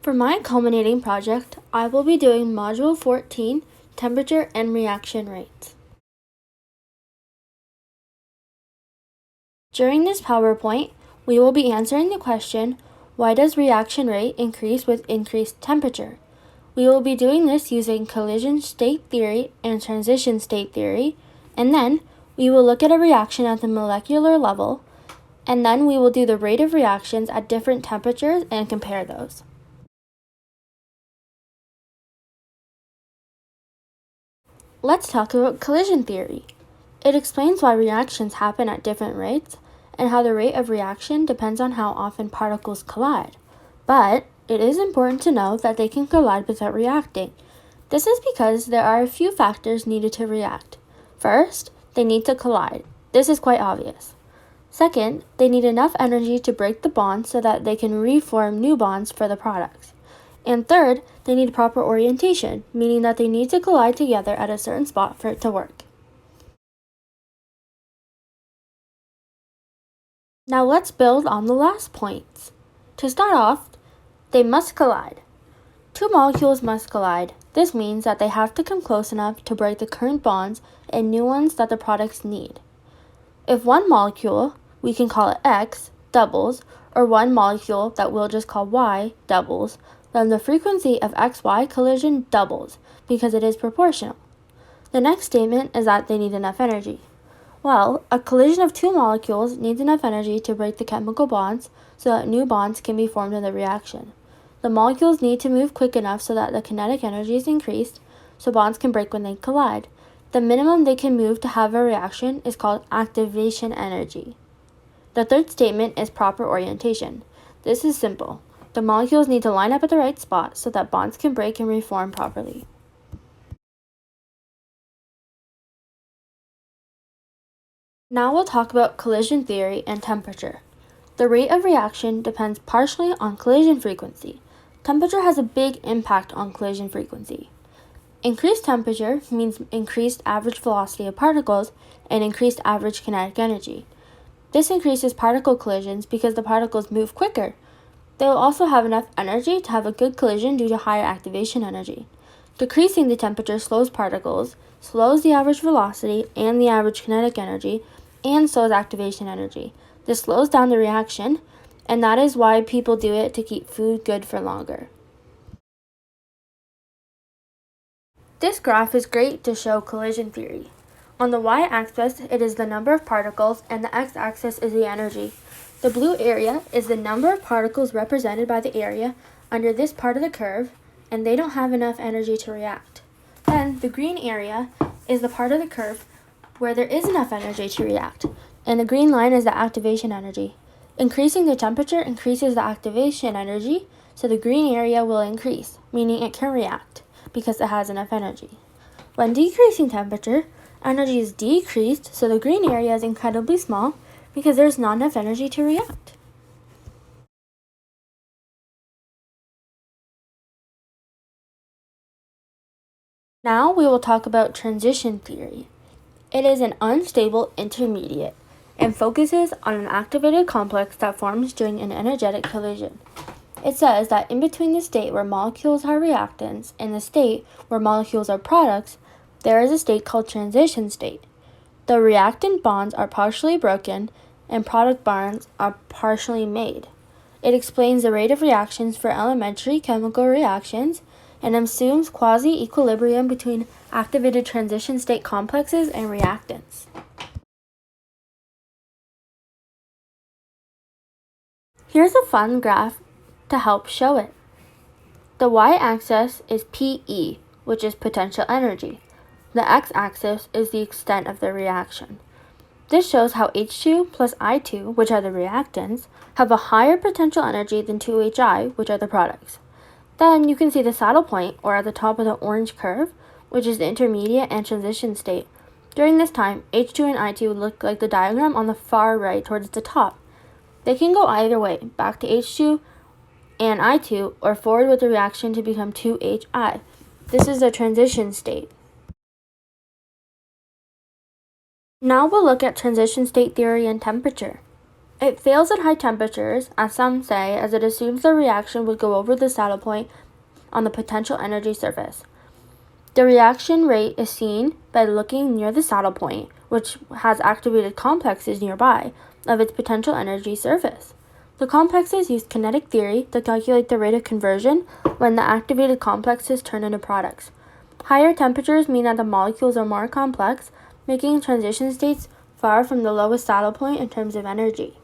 For my culminating project, I will be doing Module 14, Temperature and Reaction Rates. During this PowerPoint, we will be answering the question, why does reaction rate increase with increased temperature? We will be doing this using collision state theory and transition state theory, and then we will look at a reaction at the molecular level, and then we will do the rate of reactions at different temperatures and compare those. Let's talk about collision theory. It explains why reactions happen at different rates and how the rate of reaction depends on how often particles collide. But it is important to know that they can collide without reacting. This is because there are a few factors needed to react. First, they need to collide. This is quite obvious. Second, they need enough energy to break the bonds so that they can reform new bonds for the products. And third, they need proper orientation, meaning that they need to collide together at a certain spot for it to work. Now let's build on the last points. To start off, they must collide. Two molecules must collide. This means that they have to come close enough to break the current bonds and new ones that the products need. If one molecule, we can call it X, doubles, or one molecule that we'll just call Y doubles, then the frequency of XY collision doubles because it is proportional. The next statement is that they need enough energy. Well, a collision of two molecules needs enough energy to break the chemical bonds so that new bonds can be formed in the reaction. The molecules need to move quick enough so that the kinetic energy is increased so bonds can break when they collide. The minimum they can move to have a reaction is called activation energy. The third statement is proper orientation. This is simple. The molecules need to line up at the right spot so that bonds can break and reform properly. Now we'll talk about collision theory and temperature. The rate of reaction depends partially on collision frequency. Temperature has a big impact on collision frequency. Increased temperature means increased average velocity of particles and increased average kinetic energy. This increases particle collisions because the particles move quicker. They will also have enough energy to have a good collision due to higher activation energy. Decreasing the temperature slows particles, slows the average velocity and the average kinetic energy, and slows activation energy. This slows down the reaction, and that is why people do it to keep food good for longer. This graph is great to show collision theory. On the y-axis, it is the number of particles, and the x-axis is the energy. The blue area is the number of particles represented by the area under this part of the curve, and they don't have enough energy to react. Then the green area is the part of the curve where there is enough energy to react, and the green line is the activation energy. Increasing the temperature increases the activation energy, so the green area will increase, meaning it can react because it has enough energy. When decreasing temperature, energy is decreased, so the green area is incredibly small because there's not enough energy to react. Now we will talk about transition theory. It is an unstable intermediate and focuses on an activated complex that forms during an energetic collision. It says that in between the state where molecules are reactants and the state where molecules are products, there is a state called transition state. The reactant bonds are partially broken and product bonds are partially made. It explains the rate of reactions for elementary chemical reactions and assumes quasi-equilibrium between activated transition state complexes and reactants. Here's a fun graph to help show it. The y-axis is PE, which is potential energy. The x-axis is the extent of the reaction. This shows how H2 plus I2, which are the reactants, have a higher potential energy than 2HI, which are the products. Then you can see the saddle point, or at the top of the orange curve, which is the intermediate and transition state. During this time, H2 and I2 look like the diagram on the far right towards the top. They can go either way, back to H2 and I2, or forward with the reaction to become 2HI. This is the transition state. Now we'll look at transition state theory and temperature. It fails at high temperatures, as some say, as it assumes the reaction would go over the saddle point on the potential energy surface. The reaction rate is seen by looking near the saddle point, which has activated complexes nearby, of its potential energy surface. The complexes use kinetic theory to calculate the rate of conversion when the activated complexes turn into products. Higher temperatures mean that the molecules are more complex, making transition states far from the lowest saddle point in terms of energy.